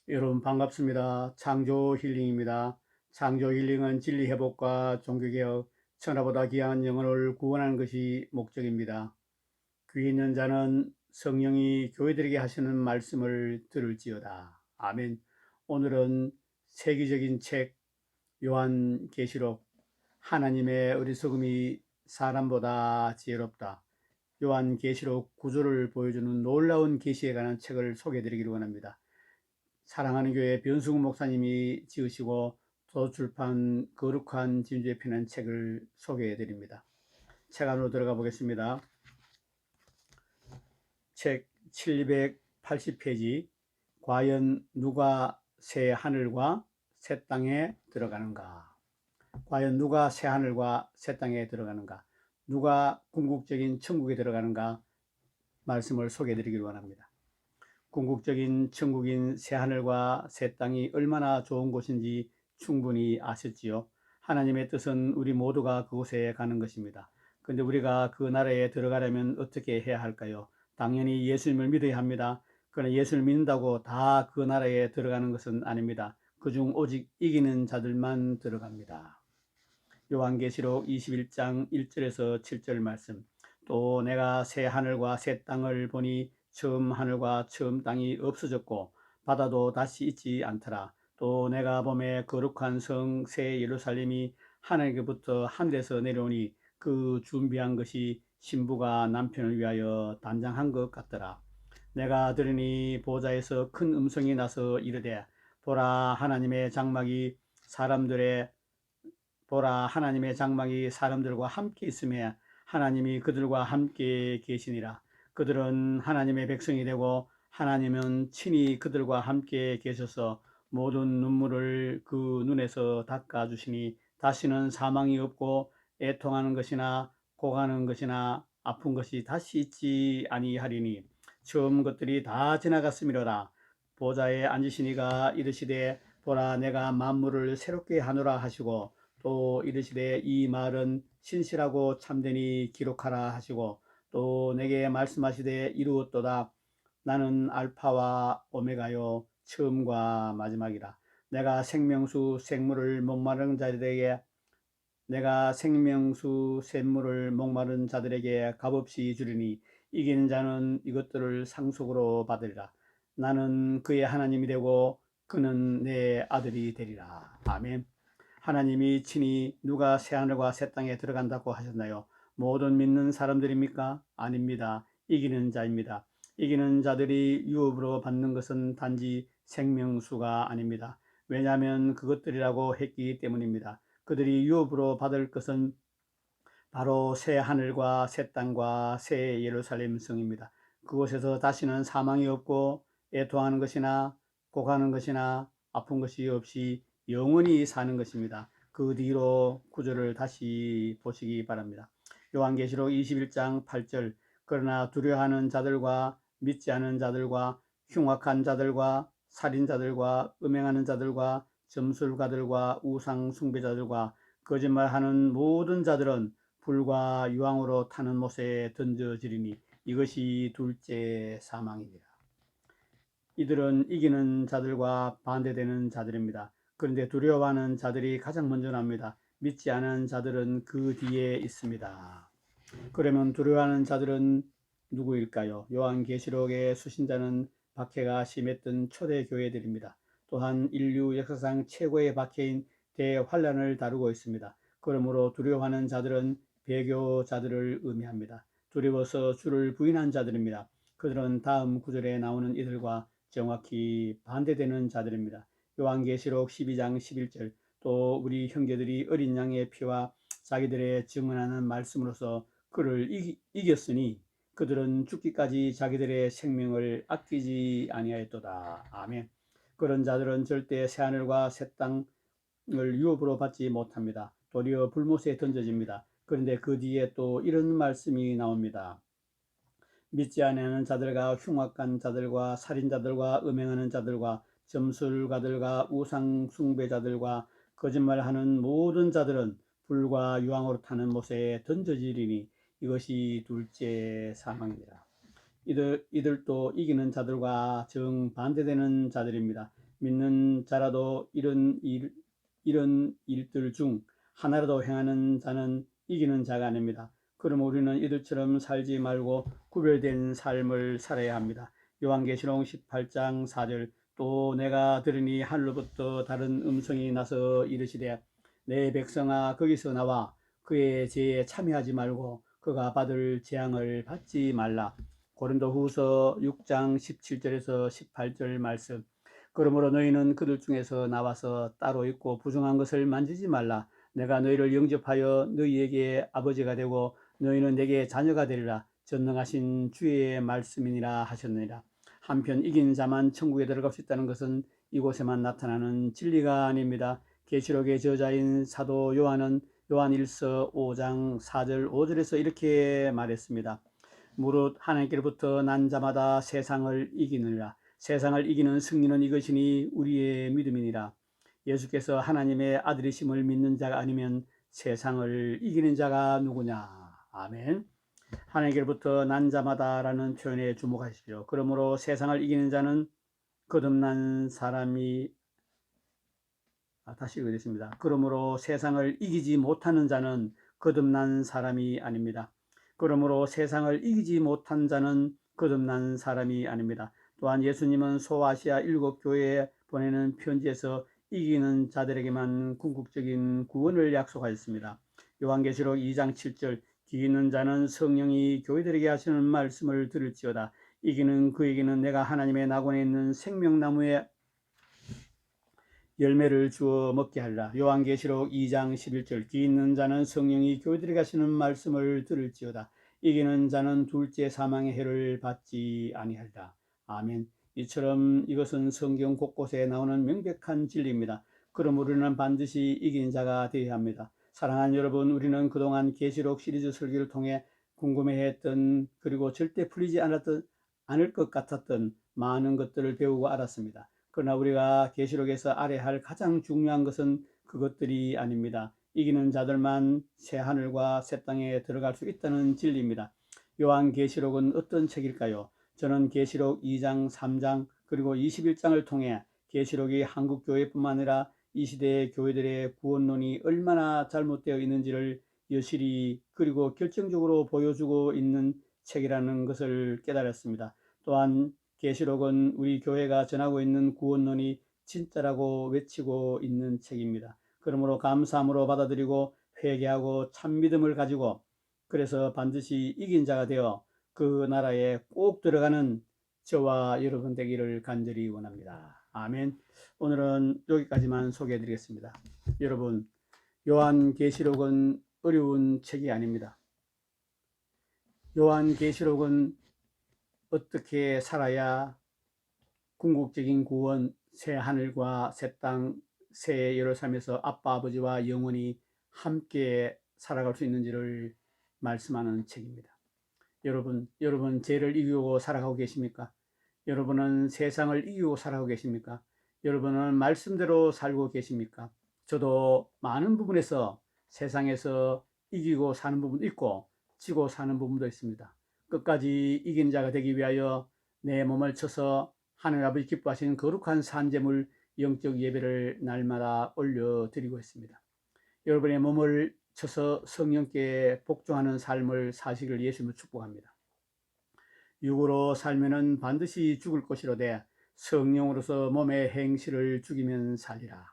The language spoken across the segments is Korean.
여러분 반갑습니다. 창조 힐링입니다. 창조 힐링은 진리 회복과 종교개혁, 천하보다 귀한 영혼을 구원하는 것이 목적입니다. 귀 있는 자는 성령이 교회들에게 하시는 말씀을 들을지어다. 아멘. 오늘은 세계적인 책 요한계시록, 하나님의 어리석음이 사람보다 지혜롭다. 요한계시록 구조를 보여주는 놀라운 계시에 관한 책을 소개해드리기를 원합니다. 사랑하는 교회 변승우 목사님이 지으시고 도서출판 거룩한 진주에 피는 책을 소개해 드립니다. 책 안으로 들어가 보겠습니다. 책 780페이지. 과연 누가 새 하늘과 새 땅에 들어가는가? 과연 누가 새 하늘과 새 땅에 들어가는가? 누가 궁극적인 천국에 들어가는가? 말씀을 소개해 드리길 원합니다. 궁극적인 천국인 새하늘과 새 땅이 얼마나 좋은 곳인지 충분히 아셨지요. 하나님의 뜻은 우리 모두가 그곳에 가는 것입니다. 그런데 우리가 그 나라에 들어가려면 어떻게 해야 할까요? 당연히 예수님을 믿어야 합니다. 그러나 예수를 믿는다고 다 그 나라에 들어가는 것은 아닙니다. 그중 오직 이기는 자들만 들어갑니다. 요한계시록 21장 1절에서 7절 말씀. 또 내가 새 하늘과 새 땅을 보니 처음 하늘과 처음 땅이 없어졌고 바다도 다시 있지 않더라. 또 내가 보매 거룩한 성 새 예루살렘이 하늘에게부터 하늘에서 내려오니 그 준비한 것이 신부가 남편을 위하여 단장한 것 같더라. 내가 들으니 보좌에서 큰 음성이 나서 이르되 보라 하나님의 장막이 사람들과 함께 있으며 하나님이 그들과 함께 계시니라. 그들은 하나님의 백성이 되고 하나님은 친히 그들과 함께 계셔서 모든 눈물을 그 눈에서 닦아주시니 다시는 사망이 없고 애통하는 것이나 고가는 것이나 아픈 것이 다시 있지 아니하리니 처음 것들이 다 지나갔음이로라. 보좌에 앉으시니가 이르시되 보라 내가 만물을 새롭게 하노라 하시고 또 이르시되 이 말은 신실하고 참되니 기록하라 하시고 또 내게 말씀하시되 이루었도다. 나는 알파와 오메가요 처음과 마지막이라. 내가 생명수 샘물을 목마른 자들에게 값없이 주리니 이기는 자는 이것들을 상속으로 받으리라. 나는 그의 하나님이 되고 그는 내 아들이 되리라. 아멘. 하나님이 친히 누가 새하늘과 새 땅에 들어간다고 하셨나요? 모든 믿는 사람들입니까? 아닙니다. 이기는 자입니다. 이기는 자들이 유업으로 받는 것은 단지 생명수가 아닙니다. 왜냐하면 그것들이라고 했기 때문입니다. 그들이 유업으로 받을 것은 바로 새 하늘과 새 땅과 새 예루살렘 성입니다. 그곳에서 다시는 사망이 없고 애통하는 것이나 고가는 것이나 아픈 것이 없이 영원히 사는 것입니다. 그 뒤로 구절을 다시 보시기 바랍니다. 요한계시록 21장 8절. 그러나 두려워하는 자들과 믿지 않은 자들과 흉악한 자들과 살인자들과 음행하는 자들과 점술가들과 우상 숭배자들과 거짓말하는 모든 자들은 불과 유황으로 타는 못에 던져지리니 이것이 둘째 사망이니라. 이들은 이기는 자들과 반대되는 자들입니다. 그런데 두려워하는 자들이 가장 먼저 납니다. 믿지 않은 자들은 그 뒤에 있습니다. 그러면 두려워하는 자들은 누구일까요? 요한계시록의 수신자는 박해가 심했던 초대 교회들입니다. 또한 인류 역사상 최고의 박해인 대환란을 다루고 있습니다. 그러므로 두려워하는 자들은 배교자들을 의미합니다. 두려워서 주를 부인한 자들입니다. 그들은 다음 구절에 나오는 이들과 정확히 반대되는 자들입니다. 요한계시록 12장 11절. 또 우리 형제들이 어린 양의 피와 자기들의 증언하는 말씀으로서 그를 이겼으니 그들은 죽기까지 자기들의 생명을 아끼지 아니하였도다. 아멘. 그런 자들은 절대 새하늘과 새 땅을 유업으로 받지 못합니다. 도리어 불못에 던져집니다. 그런데 그 뒤에 또 이런 말씀이 나옵니다. 믿지 않는 자들과 흉악한 자들과 살인자들과 음행하는 자들과 점술가들과 우상 숭배자들과 거짓말하는 모든 자들은 불과 유황으로 타는 못에 던져지리니 이것이 둘째 사망이라. 이들도 이기는 자들과 정반대되는 자들입니다. 믿는 자라도 이런 일들 중 하나라도 행하는 자는 이기는 자가 아닙니다. 그럼 우리는 이들처럼 살지 말고 구별된 삶을 살아야 합니다. 요한계시록 18장 4절 또 내가 들으니 하늘로부터 다른 음성이 나서 이르시되 내 백성아 거기서 나와 그의 죄에 참여하지 말고 그가 받을 재앙을 받지 말라. 고린도후서 6장 17절에서 18절 말씀 그러므로 너희는 그들 중에서 나와서 따로 있고 부정한 것을 만지지 말라. 내가 너희를 영접하여 너희에게 아버지가 되고 너희는 내게 자녀가 되리라. 전능하신 주의 말씀이니라 하셨느니라. 한편 이긴 자만 천국에 들어갈 수 있다는 것은 이곳에만 나타나는 진리가 아닙니다. 계시록의 저자인 사도 요한은 요한 1서 5장 4절 5절에서 이렇게 말했습니다. 무릇 하나님께로부터 난 자마다 세상을 이기느니라. 세상을 이기는 승리는 이것이니 우리의 믿음이니라. 예수께서 하나님의 아들이심을 믿는 자가 아니면 세상을 이기는 자가 누구냐. 아멘. 하나님께로부터 난 자마다라는 표현에 주목하십시오. 그러므로 세상을 이기는 자는 거듭난 사람이 다시 읽겠습니다. 그러므로 세상을 이기지 못하는 자는 거듭난 사람이 아닙니다. 그러므로 세상을 이기지 못한 자는 거듭난 사람이 아닙니다. 또한 예수님은 소아시아 7교회에 보내는 편지에서 이기는 자들에게만 궁극적인 구원을 약속하였습니다. 요한계시록 2장 7절 이기는 자는 성령이 교회들에게 하시는 말씀을 들을지어다. 이기는 그에게는 내가 하나님의 낙원에 있는 생명나무의 열매를 주어 먹게 하리라. 요한계시록 2장 11절 귀 있는 자는 성령이 교회들에게 하시는 말씀을 들을지어다. 이기는 자는 둘째 사망의 해를 받지 아니하리라. 아멘. 이처럼 이것은 성경 곳곳에 나오는 명백한 진리입니다. 그럼 우리는 반드시 이긴 자가 되어야 합니다. 사랑하는 여러분, 우리는 그동안 계시록 시리즈 설교를 통해 궁금해했던 그리고 절대 풀리지 않을 것 같았던 많은 것들을 배우고 알았습니다. 그러나 우리가 계시록에서 알아야 할 가장 중요한 것은 그것들이 아닙니다. 이기는 자들만 새 하늘과 새 땅에 들어갈 수 있다는 진리입니다. 요한계시록은 어떤 책일까요? 저는 계시록 2장, 3장 그리고 21장을 통해 계시록이 한국교회뿐만 아니라 이 시대의 교회들의 구원론이 얼마나 잘못되어 있는지를 여실히 그리고 결정적으로 보여주고 있는 책이라는 것을 깨달았습니다. 또한 계시록은 우리 교회가 전하고 있는 구원론이 진짜라고 외치고 있는 책입니다. 그러므로 감사함으로 받아들이고 회개하고 참믿음을 가지고 그래서 반드시 이긴 자가 되어 그 나라에 꼭 들어가는 저와 여러분 되기를 간절히 원합니다. 아멘. 오늘은 여기까지만 소개해 드리겠습니다. 여러분, 요한계시록은 어려운 책이 아닙니다. 요한계시록은 어떻게 살아야 궁극적인 구원, 새 하늘과 새 땅, 새 예루살렘에서 아빠 아버지와 영원히 함께 살아갈 수 있는지를 말씀하는 책입니다. 여러분 죄를 이기고 살아가고 계십니까? 여러분은 세상을 이기고 살아가고 계십니까? 여러분은 말씀대로 살고 계십니까? 저도 많은 부분에서 세상에서 이기고 사는 부분도 있고 지고 사는 부분도 있습니다. 끝까지 이긴 자가 되기 위하여 내 몸을 쳐서 하늘 아버지 기뻐하시는 거룩한 산제물 영적 예배를 날마다 올려드리고 있습니다. 여러분의 몸을 쳐서 성령께 복종하는 삶을 사시기를 예수님을 축복합니다. 육으로 살면은 반드시 죽을 것이로되 성령으로서 몸의 행실을 죽이면 살리라.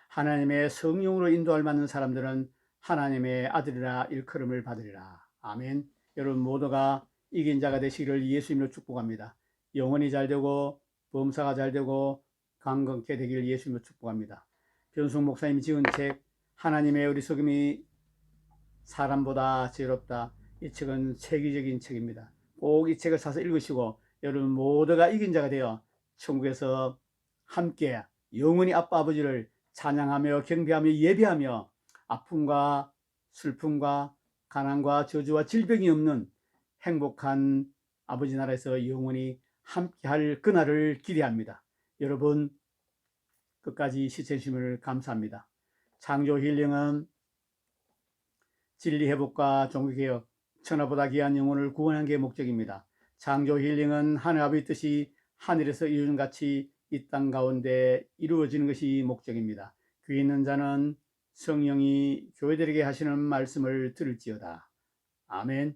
하나님의 성령으로 인도할 만한 사람들은 하나님의 아들이라 일컬음을 받으리라. 아멘. 여러분 모두가 이긴 자가 되시기를 예수님으로 축복합니다. 영혼이 잘되고 범사가 잘되고 강건케 되기를 예수님으로 축복합니다. 변숙 목사님이 지은 책 하나님의 어리석음이 사람보다 지혜롭다. 이 책은 세계적인 책입니다. 꼭 이 책을 사서 읽으시고 여러분 모두가 이긴 자가 되어 천국에서 함께 영원히 아빠 아버지를 찬양하며 경배하며 예배하며 아픔과 슬픔과 가난과 저주와 질병이 없는 행복한 아버지 나라에서 영원히 함께할 그날을 기대합니다. 여러분 끝까지 시청해주심을 감사합니다. 창조 힐링은 진리회복과 종교개혁, 천하보다 귀한 영혼을 구원하는 게 목적입니다. 창조 힐링은 하늘 아버지 뜻이 하늘에서 이루어진 같이 이 땅 가운데 이루어지는 것이 목적입니다. 귀 있는 자는 성령이 교회들에게 하시는 말씀을 들을지어다. 아멘.